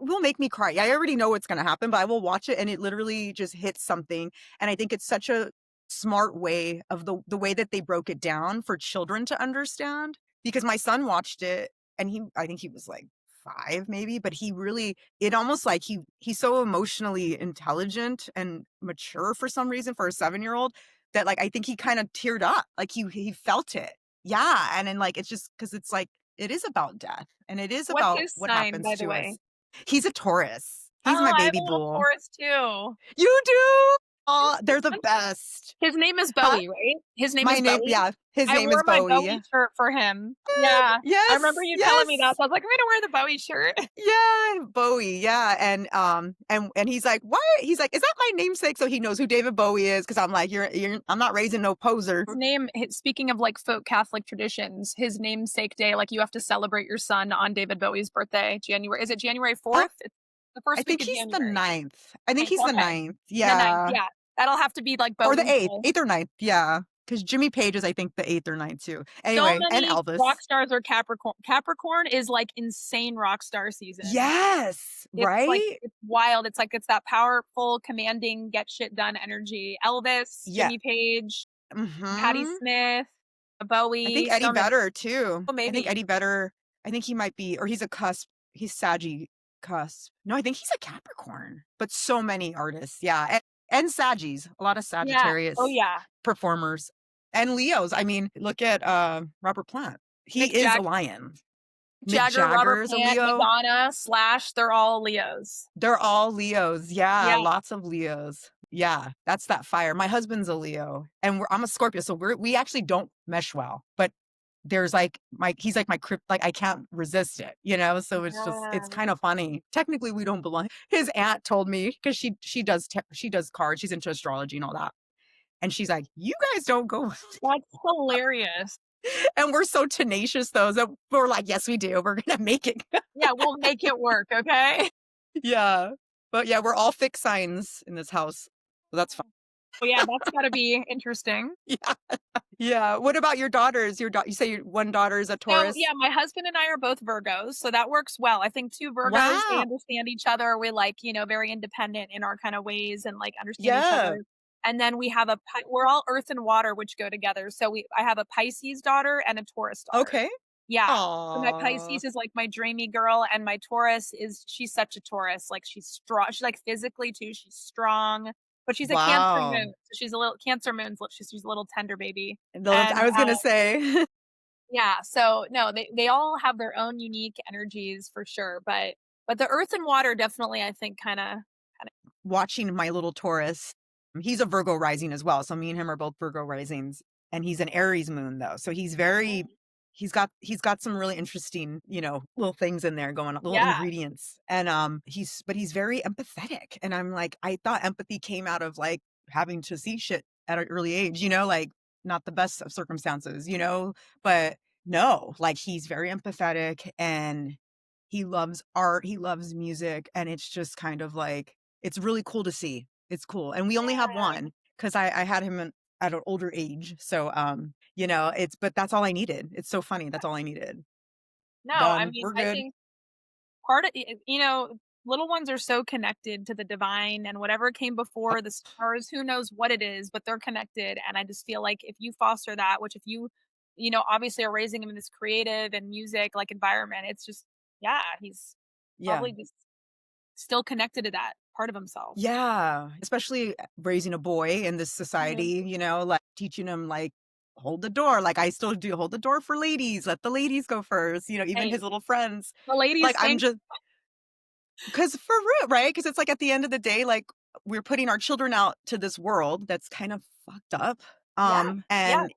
will make me cry. I already know what's gonna happen, but I will watch it and it literally just hits something. And I think it's such a smart way of the way that they broke it down for children to understand. Because my son watched it and I think he was like 5 maybe, but he really it almost like he's so emotionally intelligent and mature for some reason for a 7-year-old that like I think he kind of teared up. Like he felt it. Yeah. And then like it's just because it's like it is about death, and it is What's about his what sign, happens by the to way? us. He's a Taurus. He's Oh, my I have baby a little bull. Taurus too. You do? Isn't Aw, he they're the fun? best. His name is Huh? Bowie, right? His name is Bowie? His I name is wore my Bowie. Bowie shirt for him. Yeah. I remember Yes, you telling me that, yes. so I was like, "I'm gonna wear the Bowie shirt." Yeah, Bowie, yeah, and he's like, "Why?" He's like, "Is that my namesake?" So he knows who David Bowie is because I'm like, "You're I'm not raising no poser." His name speaking of, like, folk Catholic traditions, his namesake day, like, you have to celebrate your son on David Bowie's birthday, January is it January Uh, 4th? It's the I first week think of he's the January. ninth. I think 9th, he's the okay. ninth. The 9th, Yeah. yeah. That'll have to be, like, Or the Bowie 8th, Day. 8th or ninth, yeah. Because Jimmy Page is, I think, the 8th or ninth too. So Anyway, and many Elvis. rock stars are Capricorn. Capricorn is, like, insane rock star season. Yes, right? It's wild. It's like it's that powerful, commanding, get shit done energy. Elvis, Yeah. Jimmy Page, Patti Mhm. Smith, I think Bowie, Eddie so many. Vedder too. Oh, I think maybe. Eddie Vedder, I think he might be, or he's a cusp. He's Saggy cusp. No, I think he's a Capricorn. But so many artists, yeah, and Saggies, a lot of Yeah. Oh, Sagittarius yeah. performers, and Leos. I mean, look at Robert Plant. Mick He is a lion. Mick Jagger, Robert Jagger is a Plant, Leo. Madonna, Slash, they're all Leos. They're all Leos. Yeah, Yeah. lots of Leos. Yeah, that's that fire. My husband's a Leo, and I'm a Scorpio, so we actually don't mesh well. But there's like he's like my crypt, like I can't resist it, So it's Yeah. kind of funny. Technically, we don't belong. His aunt told me because she does cards. She's into astrology and all that, and she's like, "You guys don't go," That's hilarious. and we're so tenacious though. So we're like, "Yes, we do. We're gonna make it." Yeah, we'll make it work, okay? Yeah, but yeah, we're all fixed signs in this house. So that's fine. Well, yeah, that's gotta be interesting. Yeah. Yeah. What about your daughters? You say your one daughter is a So, Taurus? yeah, my husband and I are both Virgos, so that works well. I think 2 Virgos, they Wow. understand each other. We're, like, very independent in our kinda ways and, like, understand each Yeah. other. And then we have we're all earth and water, which go together. So I have a Pisces daughter and a Taurus daughter. Okay. Yeah. So my Aw. Pisces is, like, my dreamy girl, and my Taurus she's such a Taurus, like, she's strong. She's, like, physically too, she's strong, but she's a Cancer Wow. moon, so she's a little Cancer moon's she's a little tender baby. I And, was gonna say, yeah, so no, they all have their own unique energies for sure, but the earth and water definitely I think kinda watching my little Taurus. He's a Virgo rising as well, so me and him are both Virgo risings, and he's an Aries moon though, so he's got some really interesting, little things in there going on, little Yeah, ingredients, and, he's very empathetic, and I'm like, I thought empathy came out of, like, having to see shit at an early age, like, not the best of circumstances, but no, like, he's very empathetic, and he loves art, he loves music, and it's just kind of like it's really cool to see. It's cool, and we only have yeah, 1 'cause I had him at an older age, so, but that's all I needed. It's so funny, that's all I needed. no, I Done, mean, we're I good. think part of little ones are so connected to the divine and whatever came Yep, before the stars, who knows what it is, but they're connected, and I just feel like if you foster that, which if obviously are raising him in this creative and music, like, environment, it's just yeah, he's yeah. probably just still connected to that part of himself. Yeah, especially, raising a boy in this Mhm. society, like, teaching him, like, hold the door, like, I still do hold the door for ladies, let the ladies go first, even Hey, his little friends. the Like, ladies I'm think just 'cause for real, right? Because it's like at the end of the day, like, we're putting our children out to this world that's kind of fucked up. yeah, yeah. And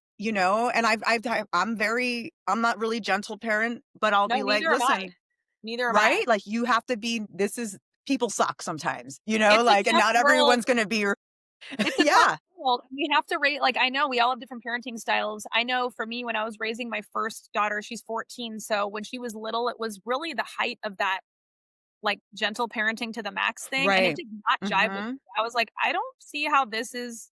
I'm not really gentle parent, but I'll No, be like, neither am I. "Listen," Neither am I. right? Like, you have to be this is people suck sometimes, It's a like, and tough not world. everyone's gonna be It's a tough yeah, world. We have to rate like, I know we all have different parenting styles. I know for me, when I was raising my first daughter, she's 14, so when she was little, it was really the height of that, like, gentle parenting to the max thing, and it right. did not jive with Mhm. me. I was like, "I don't see how this is."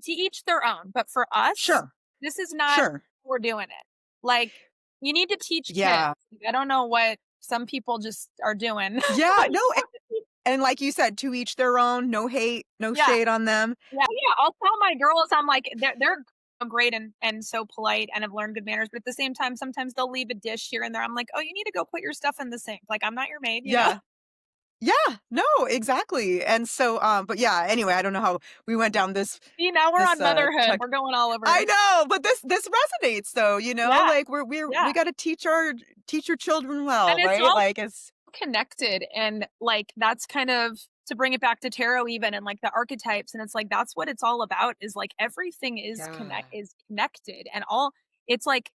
To each their own, but for us, Sure, this is not sure. how we're doing it. Like, you need to teach kids. Yeah. I don't know what some people just are doing, Yeah, but no, you have to teach. and like you said, to each their own, no hate, no Yeah, shade on them. yeah, yeah, I'll tell my girls, I'm like, they're great and so polite and have learned good manners, but at the same time, sometimes they'll leave a dish here and there. I'm like, "Oh, you need to go put your stuff in the sink." Like, I'm not your maid, you know? Yeah. Yeah, no, exactly, and so, but yeah, anyway, I don't know how we went down See, now we're this, on motherhood. chuck We're going all I over. know, but this resonates though, Yeah, like, we yeah, gotta teach your children and well, it's right? all Like, it's connected, and like that's kind of to bring it back to tarot even and like the archetypes, and it's like that's what it's all about, is like everything yeah, is connected and all. It's like,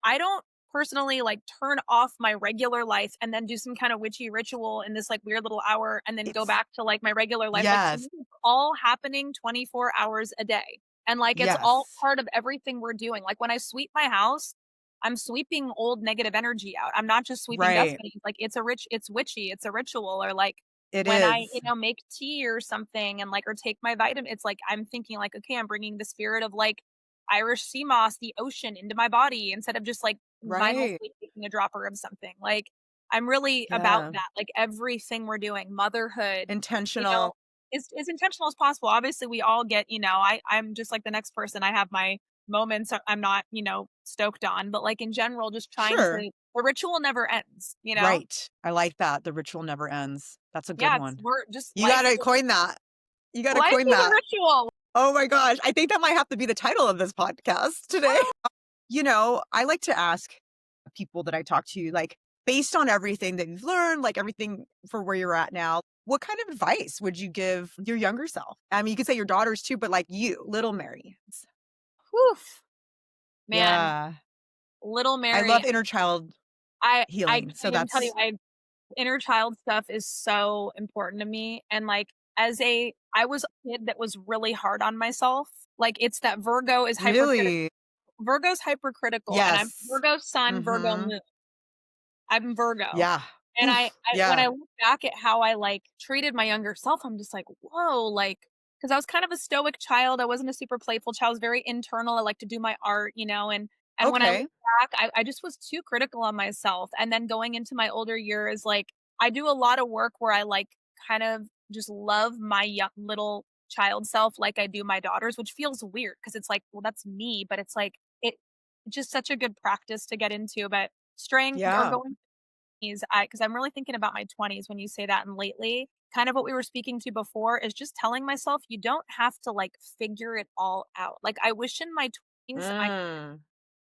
I don't personally like turn off my regular life and then do some kind of witchy ritual in this like weird little hour and then go it's back to like my regular life. Like for yes, me, it's all happening 24 hours a day. And like it's all yes, part of everything we're doing. Like when I sweep my house, I'm sweeping old negative energy out. I'm not just sweeping dust right, bunnies. Like it's witchy, it's a ritual. Or like it when I, is, make tea or something and like or take my vitamin, it's like I'm thinking like, okay, I'm bringing the spirit of like Irish sea moss, the ocean, into my body instead of just, like, right, mindlessly taking a dropper of something. Like, I'm really about yeah, that, like, everything we're doing, motherhood, you know, intentional, is as intentional as possible. Obviously, we all get, I'm just like the next person. I have my moments I'm not, stoked on, but, like, in general, just trying to sure, the ritual never ends, you know? right, I like that, the ritual never ends, that's a good Yeah, it's one. we're just You life is gotta coin that, you gotta life coin is a that. ritual. Oh my gosh, I think that might have to be the title of this podcast today. I like to ask people that I talk to, like, based on everything that you've learned, like everything for where you're at now, what kind of advice would you give your younger self? I mean, you could say your daughters too, but like you, little Mary. Whew, man, Yeah. little I Mary. love inner child I healing. can't So even tell you, that's inner child stuff is so important to me, and, like, I was a kid that was really hard on myself, like, it's that really, Virgo's hypercritical, and I'm yes. Virgo sun, Virgo Mhm. moon. I'm Virgo, Yeah. and Oof. when Yeah. I look back at how I, like, treated my younger self, I'm just like, "Whoa," like, because I was kind of a stoic child, I wasn't a super playful child, I was very internal, I like to do my art, and when I look Okay. back, I just was too critical on myself, and then going into my older years, like, I do a lot of work where I, like, kind of just love my young little child self like I do my daughters, which feels weird because it's like, well, that's me, but it's like, it just such a good practice to get into, but straying or Yeah. going is I because I'm really thinking about my 20s when you say that, and lately, kind of what we were speaking to before is just telling myself you don't have to, like, figure it all out. Like, I wish in my 20s Mm.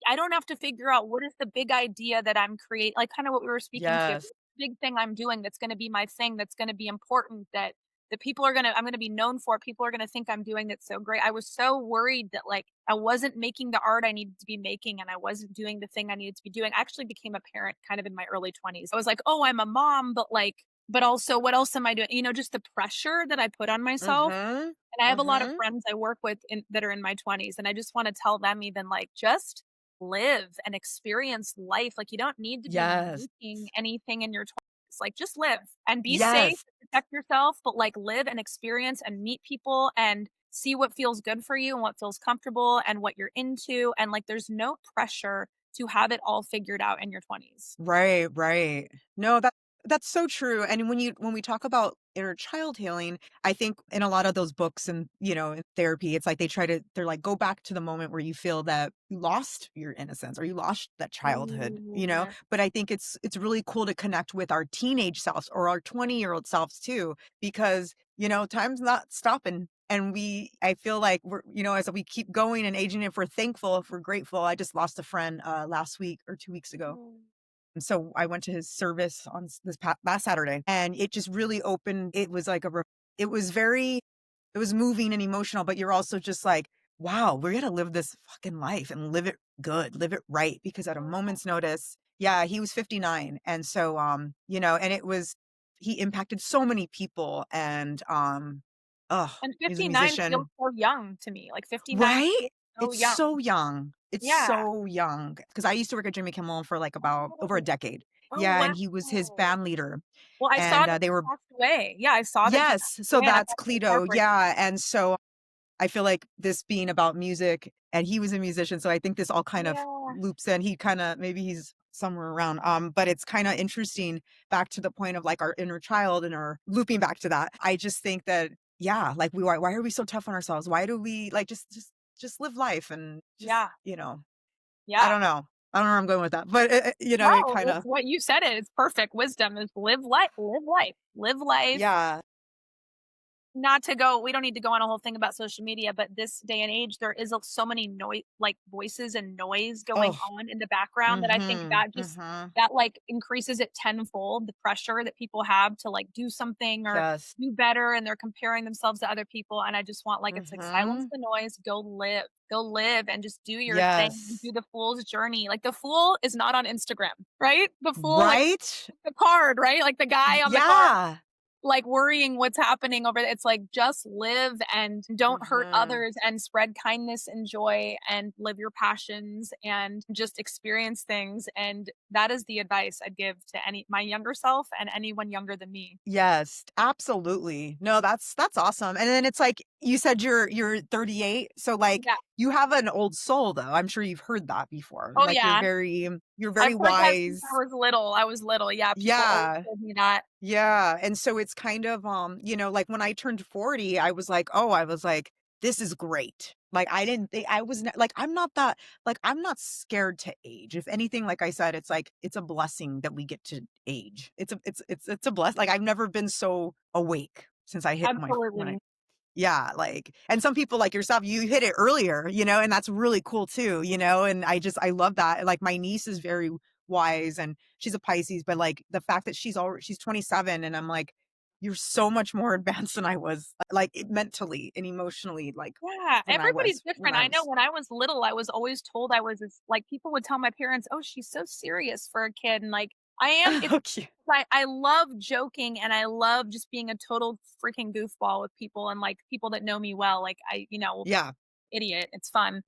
I don't have to figure out what is the big idea that I'm creating, like, kinda what we were speaking to. Yes. Big thing I'm doing that's gonna be my thing, that's gonna be important that that I'm gonna be known for, people are gonna think I'm doing it so great. I was so worried that like I wasn't making the art I needed to be making and I wasn't doing the thing I needed to be doing. I actually became a parent kind of in my early 20s. I was like, oh, I'm a mom, but like, but also what else am I doing? You know, just the pressure that I put on myself. Mhm. And I have a lot of Mhm. friends I work with that are in my 20s, and I just wanna tell them even, like, just live and experience life, like, you don't need to be Yes. making anything in your 20s, like, just live and be safe, Yes. protect yourself, but, like, live and experience and meet people and see what feels good for you and what feels comfortable and what you're into, and, like, there's no pressure to have it all figured out in your 20s. Right, right. No, that's so true. And when we talk about inner child healing, I think in a lot of those books and, in therapy, it's like they're like, go back to the moment where you feel that you lost your innocence or you lost that childhood. Ooh, yeah. But I think it's really cool to connect with our teenage selves or our 20-year-old selves too, because, time's not stopping. And I feel like as we keep going and aging, if we're thankful, if we're grateful. I just lost a friend last week or 2 weeks ago. Mm. And so I went to his service on last Saturday, and it just really opened. It was like it was it was moving and emotional, but you're also just like, wow, we're gonna live this fucking life and live it good, live it right. Because at a moment's notice, yeah, he was 59. And so, and he impacted so many people. And, And he was a 59 feels musician. so young to me, like, 59 Right? feels so It's young. so young. It's Yeah. so young. Because I used to work at Jimmy Kimmel for, like, about over a Oh. decade. Oh, Yeah, wow. and he was his band leader, Well, I saw and, that they he were passed away. Yeah, I saw that he passed Yes, so away, and I that's thought that was Cleto, heartbreaking. yeah, and so I feel like this being about music and he was a musician, so I think this all kind of Yeah. loops in. Maybe he's somewhere around, but it's kinda interesting back to the point of, like, our inner child and our looping back to that. I just think that, yeah, like, why are we so tough on ourselves? Why do we, like, just live life and just, Yeah. I Yeah. don't know. I don't know where I'm going with that, but, it No, it's kinda what you said it, it's perfect wisdom is live life, live life. yeah. Not to go we don't need to go on a whole thing about social media, but this day and age, there is so many like, voices and noise going Oh, on in the background that I think mhm, that just mhm. that, like, increases it tenfold, the pressure that people have to, like, do something or Yes. do better, and they're comparing themselves to other people, and I just want like, it's like, silence Mhm. the noise, go live, and just do your thing, Yes. do the fool's journey. Like, the fool is not on Instagram, right? The fool, like, Right? the card, right? Like, the guy on the card Yeah. like worrying what's happening over there. It's like just live and don't hurt Mhm. others and spread kindness and joy and live your passions and just experience things. And that is the advice I'd give to any my younger self and anyone younger than me. Yes, absolutely. No, that's awesome. And then it's like you said you're 38, so like Yeah. you have an old soul though. I'm sure you've heard that before. Oh Like yeah. you're very I've heard that since wise. I was little. I was little. Yeah. People always Yeah. told me that. Yeah, and so it's kind of, like when I turned 40, I was like, "This is great." Like I didn't think I was like I'm not that like I'm not scared to age. If anything, like I said, it's like it's a blessing that we get to age. It's a bless. Like I've never been so awake since I hit my when I Absolutely. yeah, like and some people like yourself, you hit it earlier, and that's really cool too, and I love that. Like my niece is very wise and she's a Pisces, but like the fact that she's 27 and I'm like, you're so much more advanced than I was, like mentally and emotionally, like Yeah, than I everybody's was when different. I I know was when I was little, I was always told I was this like people would tell my parents, "Oh, she's so serious for a kid." And like I am it's oh cute. I love joking and I love just being a total freaking goofball with people and like people that know me well. Like will be Yeah. idiot. It's fun.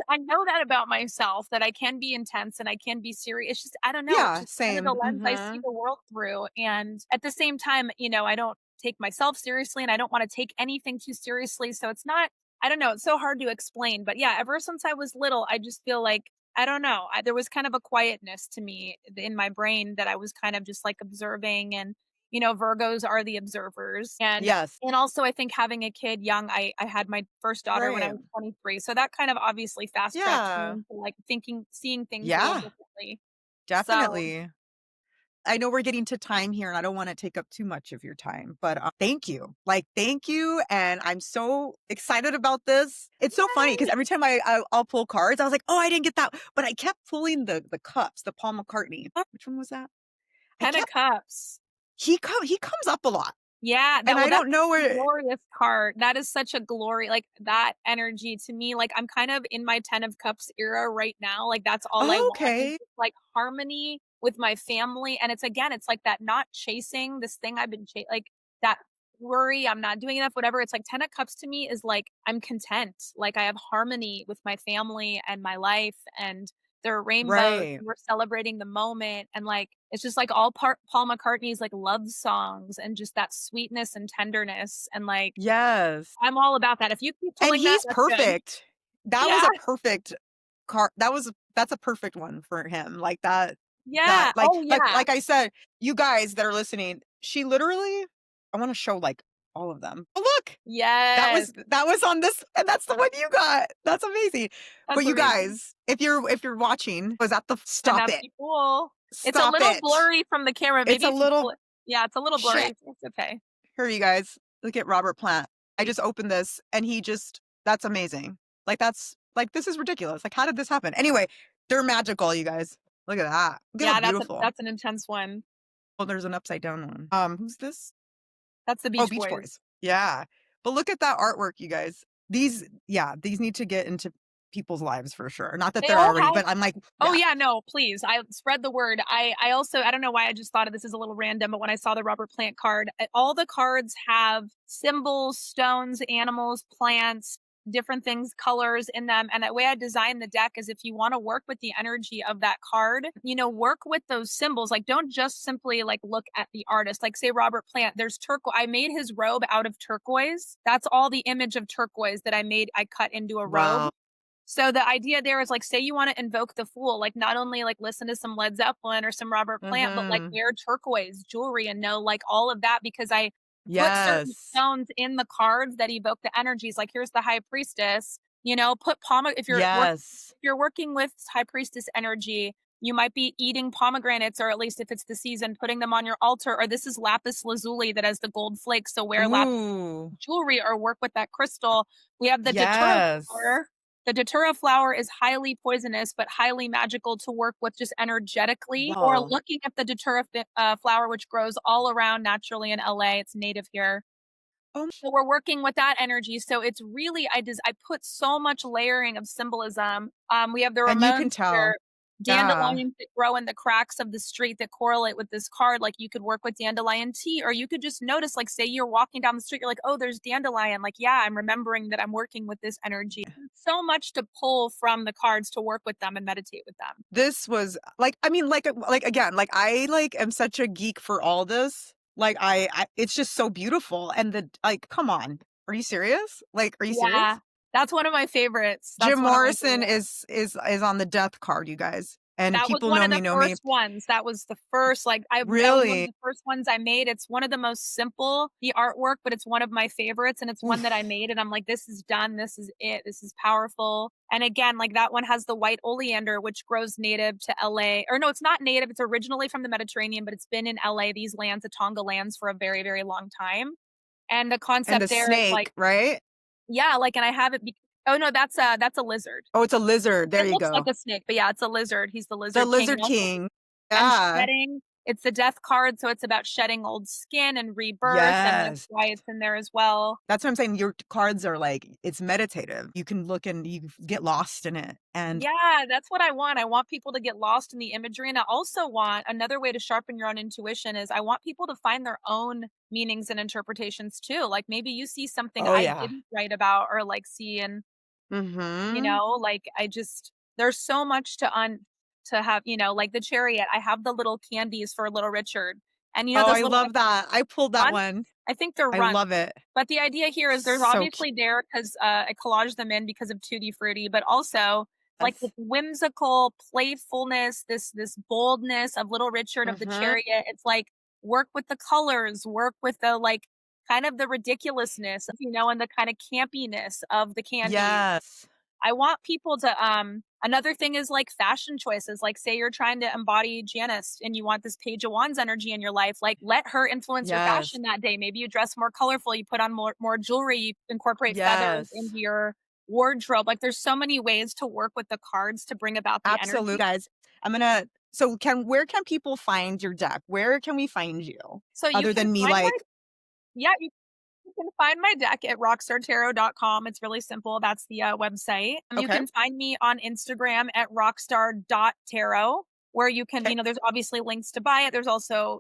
I know that about myself that I can be intense and I can be serious. It's just I don't know, it's Yeah, just kind of the same. lens I see Mhm. the world through. And at the same time, I don't take myself seriously and I don't want to take anything too seriously. So it's not I don't know, it's so hard to explain. But yeah, ever since I was little, I just feel like I don't know. There was kind of a quietness to me in my brain that I was kind of just like observing and Virgos are the observers. Yes. And also I think having a kid young, I had my first daughter when I Right. was 23. So that kind of obviously fast tracks me Yeah. into like seeing things a little Yeah, differently. So definitely. I know we're getting to time here and I don't want to take up too much of your time, but thank you. Like, thank you. And I'm so excited about this. It's so funny because yay! every time I'll pull cards, I was like, oh, I didn't get that. But I kept pulling the cups, the Paul McCartney. Which one was that? I 10 of kept, cups. he comes up a lot. Yeah, And I that's don't know a where. glorious card. That is such a glory like, that energy to me, like, I'm kind of in my 10 of cups era right now, like, that's all I Oh, want is okay. just, like, harmony with my family, and it's again, it's like that not chasing this thing I've been like, that worry, I'm not doing enough, whatever, it's like 10 of cups to me is like, I'm content, like, I have harmony with my family and my life, and there are rainbows, Right. and we're celebrating the moment, and, like, it's just, like, all part Paul McCartney's, like, love songs and just that sweetness and tenderness, and, like, Yes. I'm all about that. If you keep And pulling that, he's that's good. perfect. That was Yeah, a perfect that's a perfect one for him, like, that yeah, oh, yeah. like I said, you guys that are listening, she literally I wanna show, like, all of them. Oh, look! Yes, That was on this and that's the one you got. That's amazing. that's But you amazing. guys, if you're watching, was at the And stop that's it. people. It's a Stop little it. blurry from the camera, It's maybe a if you pull little it yeah, it's a little blurry, shit. it's okay. Here you guys, look at Robert Plant. I just opened this and he just that's amazing. Like, that's like, this is ridiculous. Like, how did this happen? Anyway, they're magical, you guys. Look at that. Look at how Yeah, beautiful. that's an intense one. Oh, there's an upside down one. Who's this? That's the Oh, Beach Beach Boys. Boys. Yeah. But look at that artwork, you guys. These yeah, these need to get into people's lives for sure. Not that They they're all already, have but I'm like, oh, yeah. yeah, no, please, I spread the word. I also I don't know why I just thought of this as a little random, but when I saw the Robert Plant card, all the cards have symbols, stones, animals, plants, different things, colors in them, and the way I designed the deck is if you wanna work with the energy of that card, work with those symbols, like, don't just simply, like, look at the artist, like, say Robert Plant, there's turquoise. I made his robe out of turquoise. That's all the image of turquoise that I cut into a robe. Wow. So the idea there is like, say you want to invoke the Fool, like not only like listen to some Led Zeppelin or some Robert Plant, but like Mhm. wear turquoise jewelry and know like all of that because I put certain Yes. stones in the cards that evoke the energies. Like here's the High Priestess, put Yes. if you're working with High Priestess energy, you might be eating pomegranates, or at least if it's the season, putting them on your altar. Or this is lapis lazuli that has the gold flakes. So wear lapis Ooh. jewelry or work with that crystal. We have the datura Yes. flower. The datura flower is highly poisonous, but highly magical to work with just energetically. Or Whoa. looking at the datura flower, which grows all around naturally in LA. It's native here. Oh, So we're working with that energy. So it's really I put so much layering of symbolism. We have the and you Ramones can tell. here, Yeah. dandelions that grow in the cracks of the street that correlate with this card. Like you could work with dandelion tea, or you could just notice, like, say you're walking down the street, you're like, oh, there's dandelion. Like, yeah, I'm remembering that I'm working with this energy. So much to pull from the cards to work with them and meditate with them. This was like I mean, like, again, like, I, like, am such a geek for all this. Like, I it's just so beautiful, and like, come on. Are you serious? Like, are you Yeah, serious? that's one of my favorites. That's Jim one of my Morrison favorites. is on the death card, you guys, and That was people one of the know me. first ones. That was the first, like, that was one of Really? the first ones I made. It's one of the most simple, the artwork, but it's one of my favorites, and it's one that I Oof. made, and I'm like, "This is done. This is it. This is powerful." And again, like, that one has the white oleander, which grows native to LA, or no, it's not native. It's originally from the Mediterranean, but it's been in LA, these lands, the Tonga lands, for a very, very long time. And the And the concept there is like snake, right? yeah, like, and I have it oh, no, that's a lizard. Oh, it's a lizard. There It you looks like go. a snake, but yeah, it's a lizard. He's the The lizard king, and Lizard also King. and Yeah. shedding. It's the death card, so it's about shedding old skin and rebirth, and that's Yes. why it's in there as well. That's what I'm saying. Your cards are like it's meditative. You can look and you get lost in it. And Yeah, that's what I want. I want people to get lost in the imagery, and I also want another way to sharpen your own intuition is I want people to find their own meanings and interpretations too. Like, maybe you see something oh I yeah. didn't write about or, like, see, and Mhm. like, there's so much to have, like the chariot, I have the little candies for Little Richard, and, Oh, those I little, love that. I pulled that runts? one. I think they're I runts. love it. But the idea here is there's So cute. obviously there 'cause, I collaged them in because of Tutti Frutti, but also, like, this Yes. whimsical playfulness, this boldness of Little Richard, of the Mhm. chariot. It's like, work with the colors, work with the, like, kind of the ridiculousness, and the kinda campiness of the candies. Yes. I want people to another thing is like fashion choices. Like say you're trying to embody Janice and you want this Page of Wands energy in your life, like let her influence your Yes. fashion that day. Maybe you dress more colorful, you put on more jewelry, you incorporate feathers Yes. into your wardrobe. Like there's so many ways to work with the cards to bring about the Absolutely, energy. guys. I'm gonna so can where can people find your deck? Where can we find you? So you Other can than me, find my like Yeah, you can find my deck at rockstartarot.com. It's really simple. That's the website. You Okay. can find me on Instagram at rockstar.tarot, where you can, Okay. there's obviously links to buy it. There's also,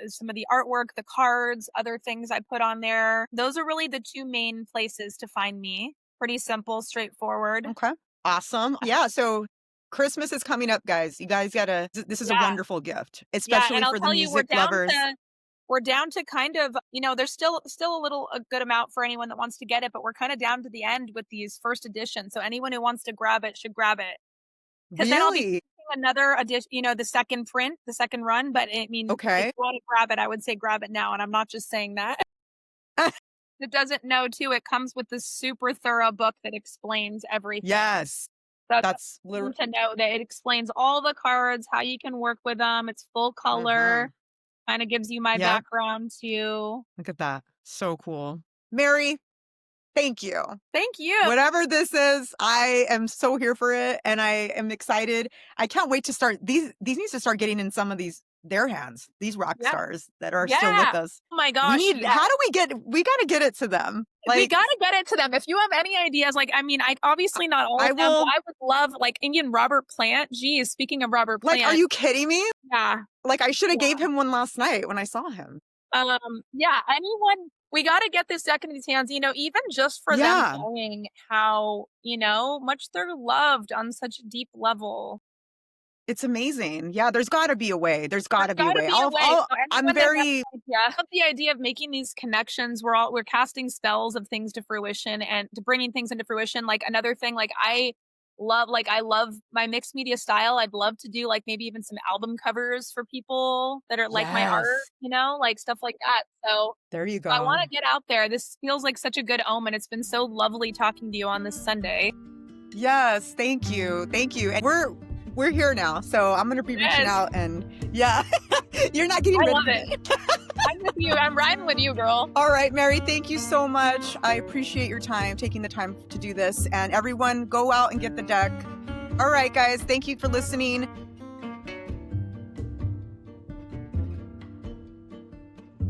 some of the artwork, the cards, other things I put on there. Those are really the two main places to find me. Pretty simple, straightforward. Okay. Awesome. Yeah. So Christmas is coming up, guys. You guys gotta, this is a Yeah. wonderful gift, Yeah. And especially I'll for the tell you, music lovers. we're down to kind of, there's still a good amount for anyone that wants to get it, but we're kind of down to the end with these first editions. So anyone who wants to grab it should grab it. Because then I'll be Really? making another edition, the second print, the second run. But I mean, if Okay. you want to grab it, I would say grab it now. And I'm not just saying that. It doesn't know too. It comes with this super thorough book that explains everything. Yes. So it's That's literally. important to know that it explains all the cards, how you can work with them. It's full Uh-huh. color, kind of gives you my Yeah. background too. Look at that. So cool. Mary, thank you. Thank you. Whatever this is, I am so here for it and I am excited. I can't wait to start these needs to start getting in some of their hands, these rock Yeah. stars that are still Yeah. with us. Oh my gosh. Yeah. How do we got to get it to them. We Like gotta get it to them. If you have any ideas, like, I mean, I obviously not all I of them, but will I would love, like, Indian Robert Plant. Geez, speaking of Robert like are Plant, you kidding me? yeah, Like I should have gave yeah. him one last night when I saw him. Yeah, anyone, we gotta get this deck in these hands, even just for them Yeah. knowing how, much they're loved on such a deep level. It's amazing. Yeah, there's got to be a way. There's got There's to be a gotta way. be a way. So I'm anyone that has very the idea of making these connections, we're casting spells of things to fruition and to bringing things into fruition. Like another thing, like I love my mixed media style. I'd love to do like maybe even some album covers for people that are like my art, yes. like stuff like that. So There you I go. want to get out there. This feels like such a good omen. It's been so lovely talking to you on this Sunday. Yes, thank you. Thank you. And we're here now. So I'm going to be reaching Yes, out and yeah. You're not getting I rid love of it. me. I'm with you. I'm riding with you, girl. All right, Mary, thank you so much. I appreciate your time, taking the time to do this. And everyone, go out and get the deck. All right, guys, thank you for listening.